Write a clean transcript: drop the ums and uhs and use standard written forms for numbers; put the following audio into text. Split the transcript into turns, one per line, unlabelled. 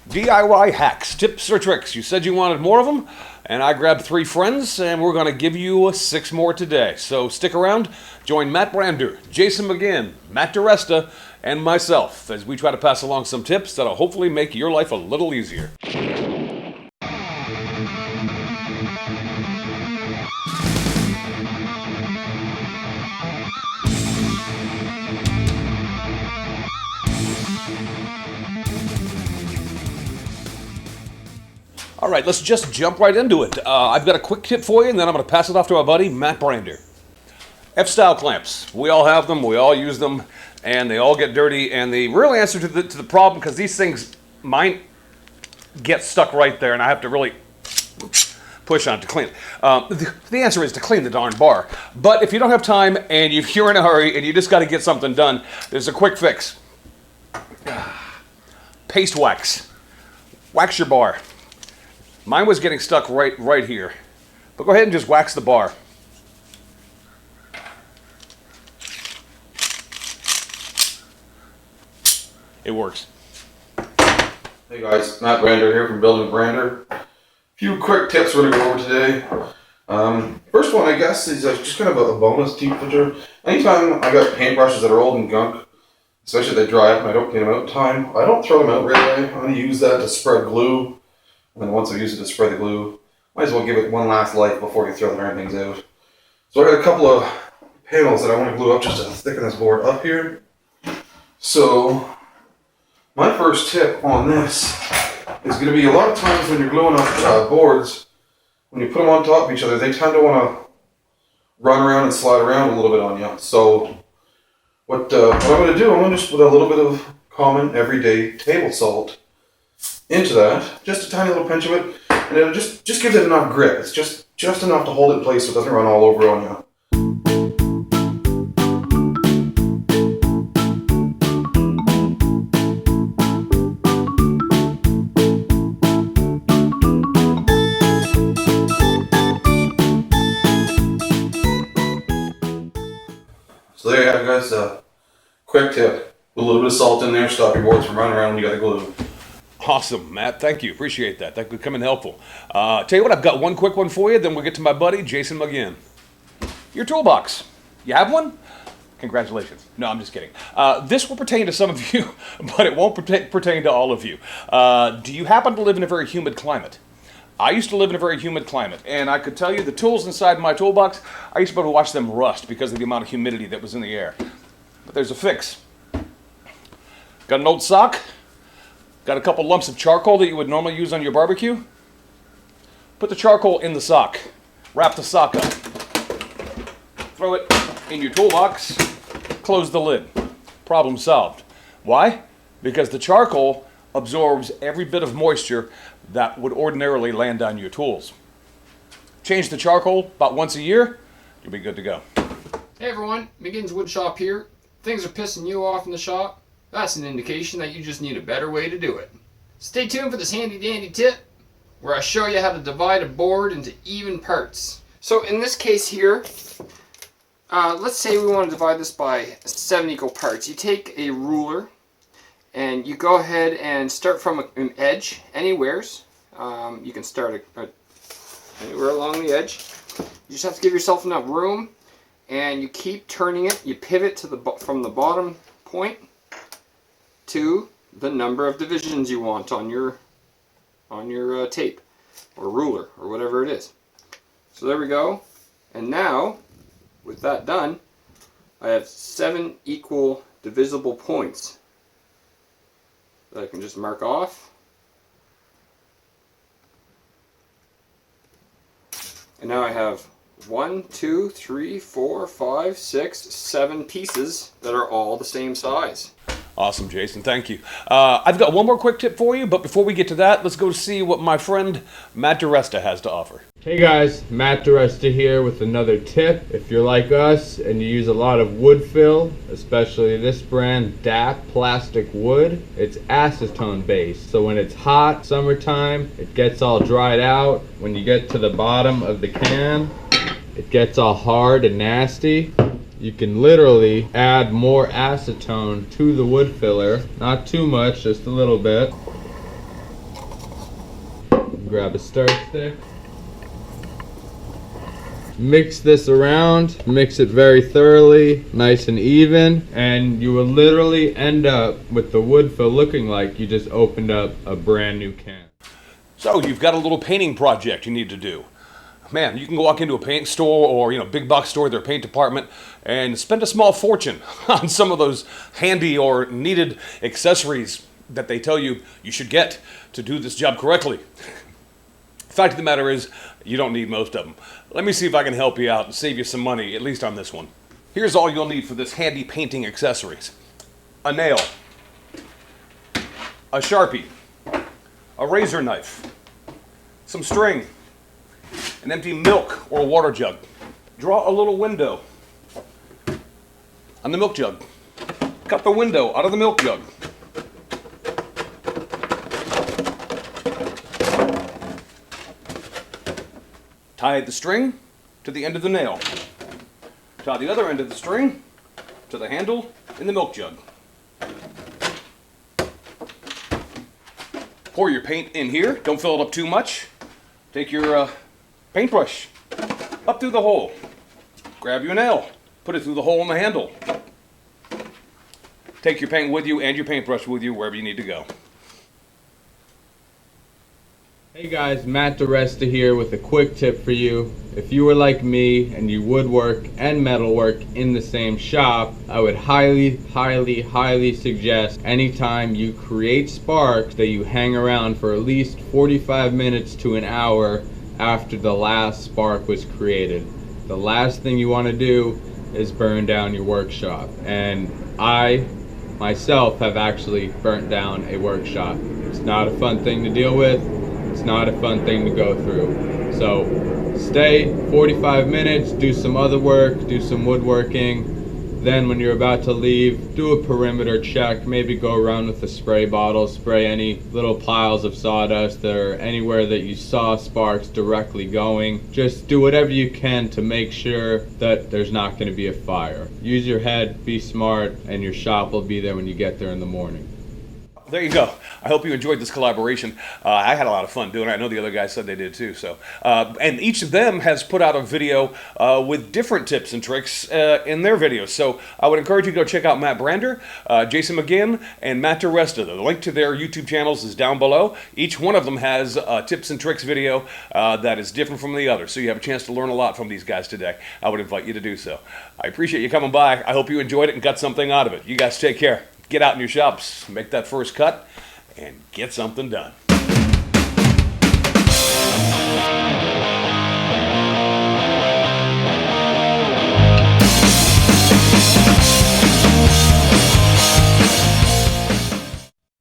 DIY hacks, tips or tricks. You said you wanted more of them, and I grabbed 3 friends, and we're going to give you 6 more today. So stick around, join Matt Brander, Jason McGinn, Matt DiResta, and myself as we try to pass along some tips that'll hopefully make your life a little easier. All right, let's just jump right into it. I've got a quick tip for you, and then I'm going to pass it off to our buddy, Matt Brander. F-style clamps. We all have them, we all use them, and they all get dirty. And the real answer to the problem, because these things, mine get stuck right there, and I have to really push on it to clean it. The answer is to clean the darn bar. But if you don't have time, and you're in a hurry, and you just got to get something done, there's a quick fix. Paste wax. Wax your bar. Mine was getting stuck right here. But go ahead and just wax the bar. It works.
Hey guys, Matt Brander here from Building Brander. A few quick tips we're going to go over today. First one, I guess, is just kind of a bonus tip feature. Anytime I got paintbrushes that are old and gunk, especially if they dry up and I don't clean them out in time, I don't throw them out right away. I'm going to use that to spread glue. And then once I've used it to spread the glue, might as well give it one last life before you throw the darn things out. So I got a couple of panels that I want to glue up just to thicken this board up here. So my first tip on this is going to be a lot of times when you're gluing up boards, when you put them on top of each other, they tend to want to run around and slide around a little bit on you. So what I'm going to do, I'm going to just put a little bit of common everyday table salt into that, just a tiny little pinch of it, and it'll just gives it enough grip. It's just enough to hold it in place so it doesn't run all over on you. So there you have it, guys. Quick tip. Put a little bit of salt in there, stop your boards from running around when you got the glue.
Awesome, Matt. Thank you. Appreciate that. That could come in helpful. Tell you what, I've got one quick one for you, then we'll get to my buddy, Jason McGinn. Your toolbox. You have one? Congratulations. No, I'm just kidding. This will pertain to some of you, but it won't pertain to all of you. Do you happen to live in a very humid climate? I used to live in a very humid climate, and I could tell you the tools inside my toolbox, I used to be able to watch them rust because of the amount of humidity that was in the air. But there's a fix. Got an old sock? Got a couple lumps of charcoal that you would normally use on your barbecue? Put the charcoal in the sock. Wrap the sock up. Throw it in your toolbox. Close the lid. Problem solved. Why? Because the charcoal absorbs every bit of moisture that would ordinarily land on your tools. Change the charcoal about once a year, you'll be good to go.
Hey everyone, McGinn's Wood Shop here. Things are pissing you off in the shop? That's an indication that you just need a better way to do it. Stay tuned for this handy dandy tip where I show you how to divide a board into even parts. So in this case here, let's say we want to divide this by 7 equal parts. You take a ruler and you go ahead and start from an edge, anywheres. You can start anywhere along the edge. You just have to give yourself enough room, and you keep turning it. You pivot to from the bottom point to the number of divisions you want on your tape or ruler or whatever it is. So there we go. And now, with that done, I have 7 equal divisible points that I can just mark off. And now I have 1, 2, 3, 4, 5, 6, 7 pieces that are all the same size.
Awesome, Jason. Thank you. I've got one more quick tip for you, but before we get to that, let's go see what my friend Matt DiResta has to offer.
Hey guys, Matt DiResta here with another tip. If you're like us and you use a lot of wood fill, especially this brand DAP plastic wood, it's acetone based. So when it's hot, summertime, it gets all dried out. When you get to the bottom of the can, it gets all hard and nasty. You can literally add more acetone to the wood filler. Not too much, just a little bit. Grab a stir stick. Mix this around, mix it very thoroughly, nice and even, and you will literally end up with the wood fill looking like you just opened up a brand new can.
So you've got a little painting project you need to do. Man, you can go walk into a paint store or big box store, their paint department, and spend a small fortune on some of those handy or needed accessories that they tell you you should get to do this job correctly. The fact of the matter is, you don't need most of them. Let me see if I can help you out and save you some money, at least on this one. Here's all you'll need for this handy painting accessories. A nail, a Sharpie, a razor knife, some string, an empty milk or water jug. Draw a little window on the milk jug. Cut the window out of the milk jug. Tie the string to the end of the nail. Tie the other end of the string to the handle in the milk jug. Pour your paint in here. Don't fill it up too much. Take your paintbrush up through the hole. Grab your nail. Put it through the hole in the handle. Take your paint with you and your paintbrush with you wherever you need to go.
Hey guys, Matt DeResta here with a quick tip for you. If you were like me and you woodwork and metalwork in the same shop, I would highly suggest anytime you create sparks that you hang around for at least 45 minutes to an hour after the last spark was created. The last thing you want to do is burn down your workshop. And I myself have actually burnt down a workshop. It's not a fun thing to deal with. It's not a fun thing to go through. So stay 45 minutes, do some other work, do some woodworking. Then when you're about to leave, do a perimeter check. Maybe go around with a spray bottle, spray any little piles of sawdust or anywhere that you saw sparks directly going. Just do whatever you can to make sure that there's not going to be a fire. Use your head, be smart, and your shop will be there when you get there in the morning.
There you go. I hope you enjoyed this collaboration. I had a lot of fun doing it. I know the other guys said they did too. So, and each of them has put out a video with different tips and tricks in their videos. So I would encourage you to go check out Matt Brander, Jason McGinn, and Matt DeResta. The link to their YouTube channels is down below. Each one of them has a tips and tricks video that is different from the other. So you have a chance to learn a lot from these guys today. I would invite you to do so. I appreciate you coming by. I hope you enjoyed it and got something out of it. You guys take care. Get out in your shops, make that first cut, and get something done.